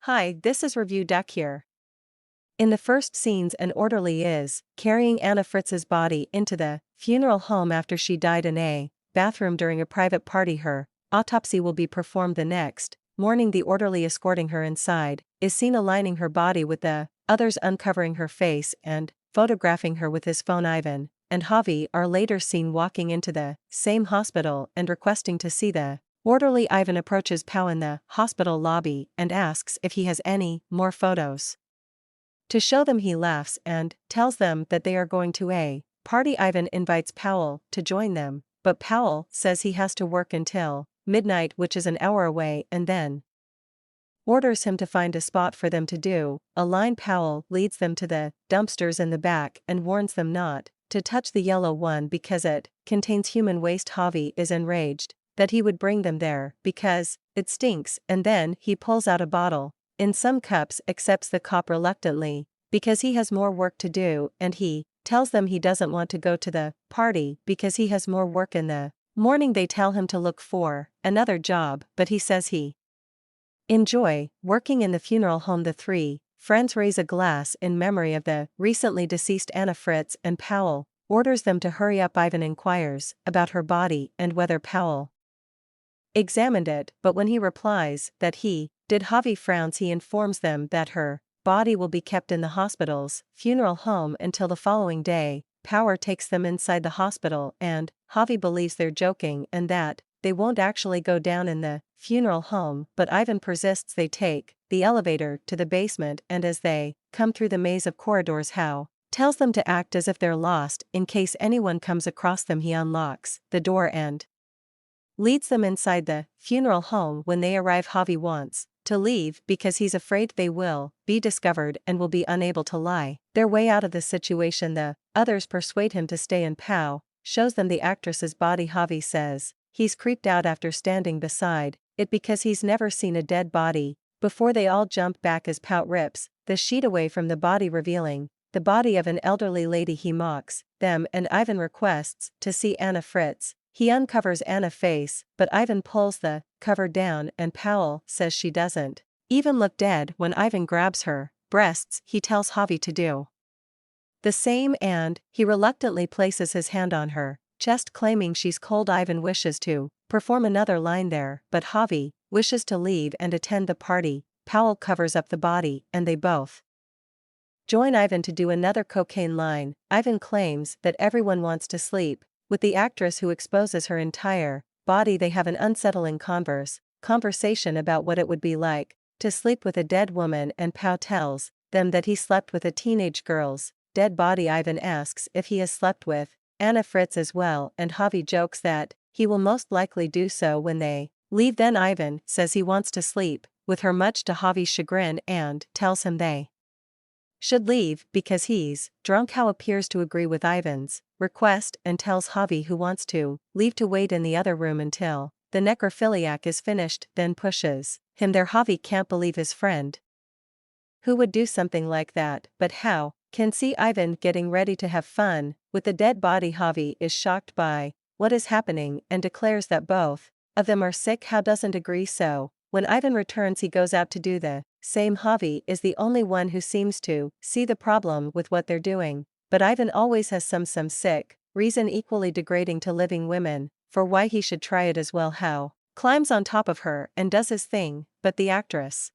Hi, this is Review Duck here. In the first scenes, an orderly is carrying Anna Fritz's body into the funeral home after she died in a bathroom during a private party. Her autopsy will be performed the next morning. The orderly escorting her inside is seen aligning her body with the others, uncovering her face and photographing her with his phone. Ivan and Javi are later seen walking into the same hospital and requesting to see the orderly. Ivan approaches Pao in the hospital lobby and asks if he has any more photos. To show them, he laughs and tells them that they are going to a party. Ivan invites Powell to join them, but Powell says he has to work until midnight, which is an hour away, and then orders him to find a spot for them to do a line. Powell leads them to the dumpsters in the back and warns them not to touch the yellow one because it contains human waste. Javi is enraged that he would bring them there because it stinks, and then he pulls out a bottle in some cups, accepts the cop reluctantly because he has more work to do, and he tells them he doesn't want to go to the party because he has more work in the morning. They tell him to look for another job, but he says he enjoy working in the funeral home. The three friends raise a glass in memory of the recently deceased Anna Fritz, and Powell orders them to hurry up. Ivan inquires about her body and whether Powell examined it, but when he replies that he did, Javi frowns. He informs them that her body will be kept in the hospital's funeral home until the following day. Power takes them inside the hospital, and Javi believes they're joking and that they won't actually go down in the funeral home, but Ivan persists. They take the elevator to the basement, and as they come through the maze of corridors, Hao tells them to act as if they're lost in case anyone comes across them. He unlocks the door and leads them inside the funeral home. When they arrive, Javi wants to leave because he's afraid they will be discovered and will be unable to lie their way out of the situation. The others persuade him to stay, and Pao shows them the actress's body. Javi says he's creeped out after standing beside it because he's never seen a dead body before. They all jump back as Pao rips the sheet away from the body, revealing the body of an elderly lady. He mocks them, and Ivan requests to see Anna Fritz. He uncovers Anna's face, but Ivan pulls the cover down, and Powell says she doesn't even look dead. When Ivan grabs her breasts, he tells Javi to do the same, and he reluctantly places his hand on her chest, claiming she's cold. Ivan wishes to perform another line there, but Javi wishes to leave and attend the party. Powell covers up the body, and they both join Ivan to do another cocaine line. Ivan claims that everyone wants to sleep with the actress, who exposes her entire body. They have an unsettling conversation about what it would be like to sleep with a dead woman, and Pao tells them that he slept with a teenage girl's dead body. Ivan asks if he has slept with Anna Fritz as well, and Javi jokes that he will most likely do so when they leave. Then Ivan says he wants to sleep with her, much to Javi's chagrin, and tells him they should leave because he's drunk. Hao appears to agree with Ivan's request and tells Javi, who wants to leave, to wait in the other room until the necrophiliac is finished, then pushes him there. Javi can't believe his friend who would do something like that, but Hao can see Ivan getting ready to have fun with the dead body. Javi is shocked by what is happening and declares that both of them are sick. Hao doesn't agree, so when Ivan returns, he goes out to do the same. Javi is the only one who seems to see the problem with what they're doing, but Ivan always has some sick reason, equally degrading to living women, for why he should try it as well. Hao climbs on top of her and does his thing, but the actress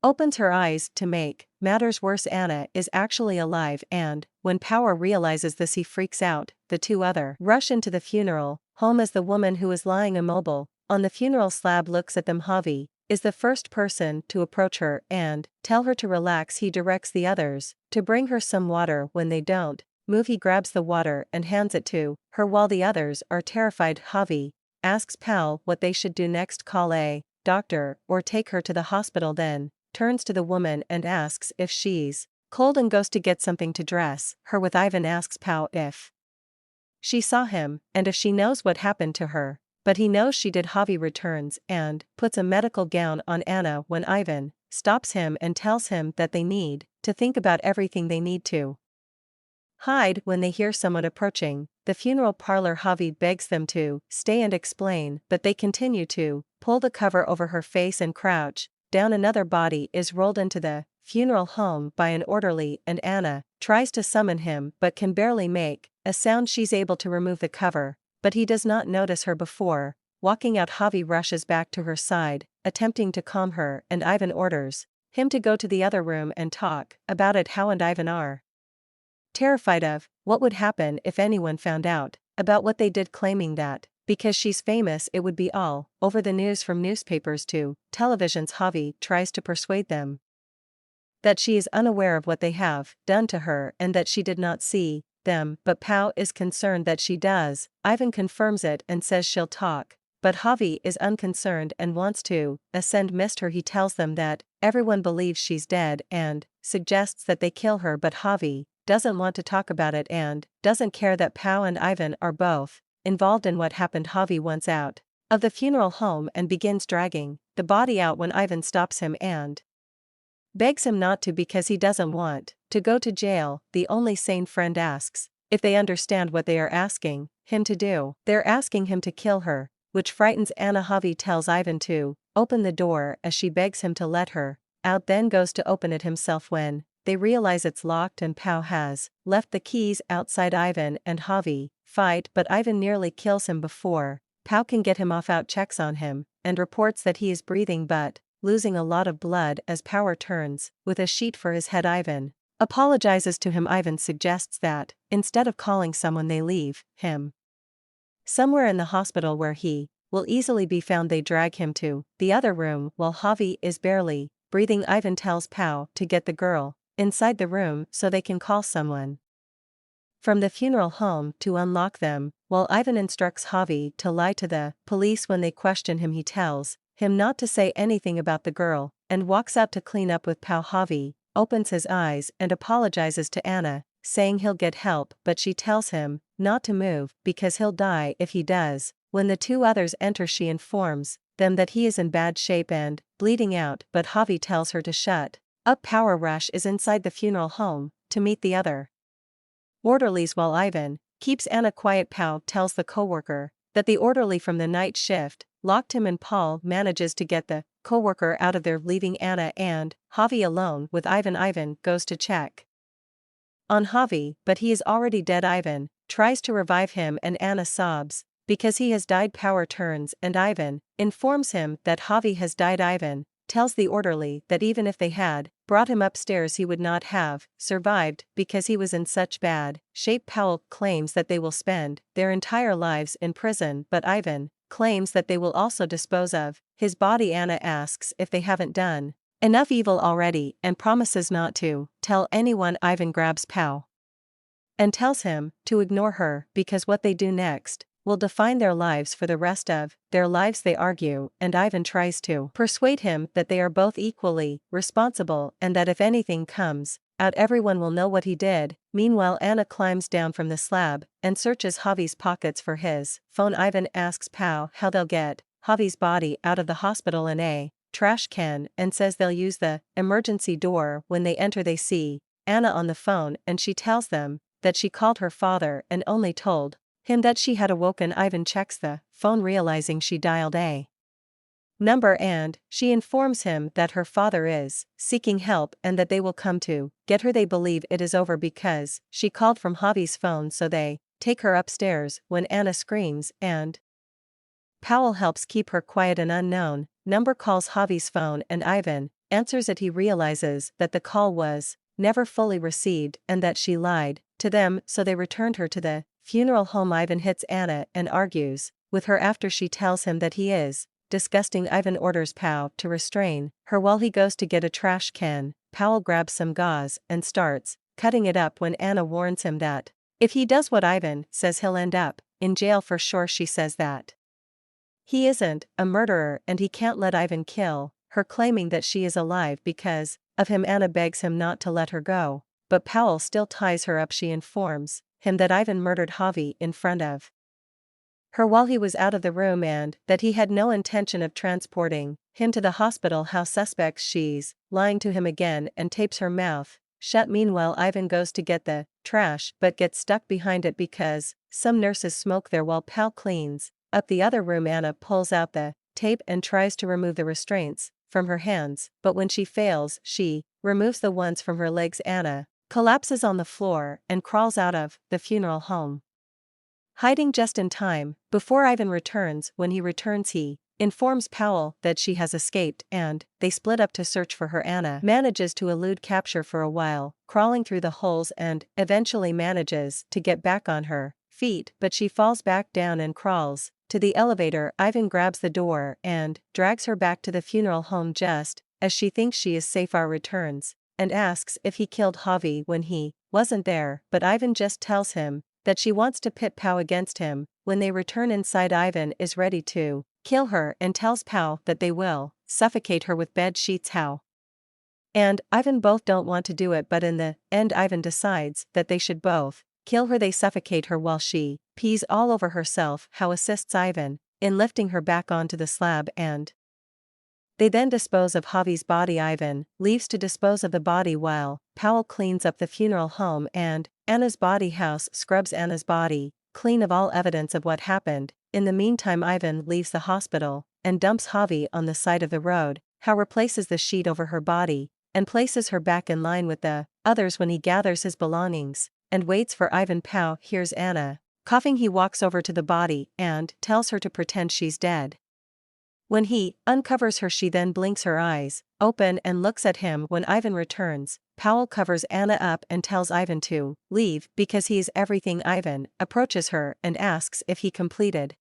opens her eyes. To make matters worse, Anna is actually alive, and when Power realizes this, he freaks out. The two other rush into the funeral home as the woman who is lying immobile on the funeral slab looks at them. Javi is the first person to approach her and tell her to relax. He directs the others to bring her some water. When they don't move, he grabs the water and hands it to her while the others are terrified. Javi asks Pal what they should do next, call a doctor or take her to the hospital, then turns to the woman and asks if she's cold and goes to get something to dress her with. Ivan asks Pal if she saw him and if she knows what happened to her, but he knows she did. Javi returns and puts a medical gown on Anna when Ivan stops him and tells him that they need to think about everything they need to hide. When they hear someone approaching the funeral parlor, Javi begs them to stay and explain, but they continue to pull the cover over her face and crouch down another body is rolled into the funeral home by an orderly, and Anna tries to summon him but can barely make a sound. She's able to remove the cover, but he does not notice her before. Walking out, Javi rushes back to her side, attempting to calm her, and Ivan orders him to go to the other room and talk about it. How and Ivan are terrified of what would happen if anyone found out about what they did, claiming that because she's famous it would be all over the news, from newspapers to televisions. Javi tries to persuade them that she is unaware of what they have done to her and that she did not see them, but Pao is concerned that she does. Ivan confirms it and says she'll talk, but Javi is unconcerned and wants to missed her. He tells them that everyone believes she's dead and suggests that they kill her, but Javi doesn't want to talk about it and doesn't care that Pao and Ivan are both involved in what happened. Javi wants out of the funeral home and begins dragging the body out when Ivan stops him and begs him not to because he doesn't want to go to jail. The only sane friend asks if they understand what they are asking him to do. They're asking him to kill her, which frightens Anna. Javi tells Ivan to open the door as she begs him to let her out, then goes to open it himself when they realize it's locked and Pao has left the keys outside. Ivan and Javi fight, but Ivan nearly kills him before Pao can get him off. Out checks on him and reports that he is breathing but losing a lot of blood. As Pao returns with a sheet for his head, Ivan apologizes to him. Ivan suggests that instead of calling someone they leave him somewhere in the hospital where he will easily be found. They drag him to the other room while Javi is barely breathing. Ivan tells Pao to get the girl inside the room so they can call someone from the funeral home to unlock them, while Ivan instructs Javi to lie to the police when they question him. He tells him not to say anything about the girl and walks out to clean up with Pao. Javi opens his eyes and apologizes to Anna, saying he'll get help, but she tells him not to move because he'll die if he does. When the two others enter, she informs them that he is in bad shape and bleeding out, but Javi tells her to shut up. Power Rush is inside the funeral home to meet the other orderlies while Ivan keeps Anna quiet. Pao tells the coworker that the orderly from the night shift locked him, and Paul manages to get the coworker out of there, leaving Anna and Javi alone with Ivan. Ivan goes to check on Javi, but he is already dead. Ivan tries to revive him and Anna sobs because he has died. Power turns and Ivan informs him that Javi has died. Ivan tells the orderly that even if they had brought him upstairs he would not have survived because he was in such bad shape. Powell claims that they will spend their entire lives in prison, but Ivan claims that they will also dispose of his body. Anna asks if they haven't done enough evil already and promises not to tell anyone. Ivan grabs Pao and tells him to ignore her because what they do next will define their lives for the rest of their lives. They argue, and Ivan tries to persuade him that they are both equally responsible and that if anything comes out everyone will know what he did. Meanwhile, Anna climbs down from the slab and searches Javi's pockets for his phone. Ivan asks Pao how they'll get Javi's body out of the hospital in a trash can and says they'll use the emergency door. When they enter they see Anna on the phone and she tells them that she called her father and only told him that she had awoken. Ivan checks the phone, realizing she dialed a number, and she informs him that her father is seeking help and that they will come to get her. They believe it is over because she called from Javi's phone, so they take her upstairs when Anna screams and Powell helps keep her quiet. An unknown number calls Javi's phone and Ivan answers it. He realizes that the call was never fully received and that she lied to them, so they returned her to the funeral home. Ivan hits Anna and argues with her after she tells him that he is disgusting. Ivan orders Pao to restrain her while he goes to get a trash can. Powell grabs some gauze and starts cutting it up when Anna warns him that if he does what Ivan says he'll end up in jail for sure. She says that he isn't a murderer and he can't let Ivan kill her, claiming that she is alive because of him. Anna begs him not to let her go, but Powell still ties her up. She informs him that Ivan murdered Javi in front of her while he was out of the room and that he had no intention of transporting him to the hospital. How suspects she's lying to him again and tapes her mouth shut. Meanwhile, Ivan goes to get the trash but gets stuck behind it because some nurses smoke there while Pal cleans up the other room. Anna pulls out the tape and tries to remove the restraints from her hands, but when she fails, she removes the ones from her legs. Anna collapses on the floor and crawls out of the funeral home, hiding just in time before Ivan returns. When he returns, he informs Powell that she has escaped, and they split up to search for her. Anna manages to elude capture for a while, crawling through the holes, and eventually manages to get back on her feet, but she falls back down and crawls to the elevator. Ivan grabs the door and drags her back to the funeral home just as she thinks she is safe. Our returns and asks if he killed Javi when he wasn't there, but Ivan just tells him that she wants to pit Pow against him. When they return inside, Ivan is ready to kill her and tells Pow that they will suffocate her with bed sheets. How and Ivan both don't want to do it, but in the end Ivan decides that they should both kill her. They suffocate her while she pees all over herself. How assists Ivan in lifting her back onto the slab, and they then dispose of Javi's body. Ivan leaves to dispose of the body while Powell cleans up the funeral home and Anna's body. House scrubs Anna's body clean of all evidence of what happened. In the meantime, Ivan leaves the hospital and dumps Javi on the side of the road. How replaces the sheet over her body and places her back in line with the others. When he gathers his belongings and waits for Ivan, Pow hears Anna coughing. He walks over to the body and tells her to pretend she's dead. When he uncovers her, she then blinks her eyes open and looks at him. When Ivan returns, Powell covers Anna up and tells Ivan to leave because he is everything. Ivan approaches her and asks if he completed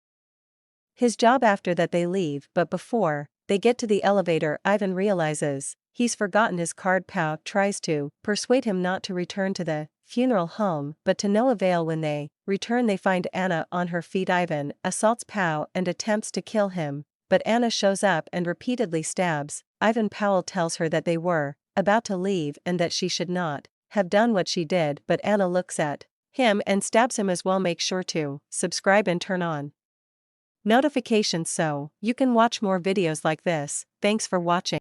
his job. After that they leave, but before they get to the elevator, Ivan realizes he's forgotten his card. Pow tries to persuade him not to return to the funeral home, but to no avail. When they return, they find Anna on her feet. Ivan assaults Pow and attempts to kill him, but Anna shows up and repeatedly stabs Ivan. Powell tells her that they were about to leave and that she should not have done what she did, but Anna looks at him and stabs him as well. Make sure to subscribe and turn on notifications so you can watch more videos like this. Thanks for watching.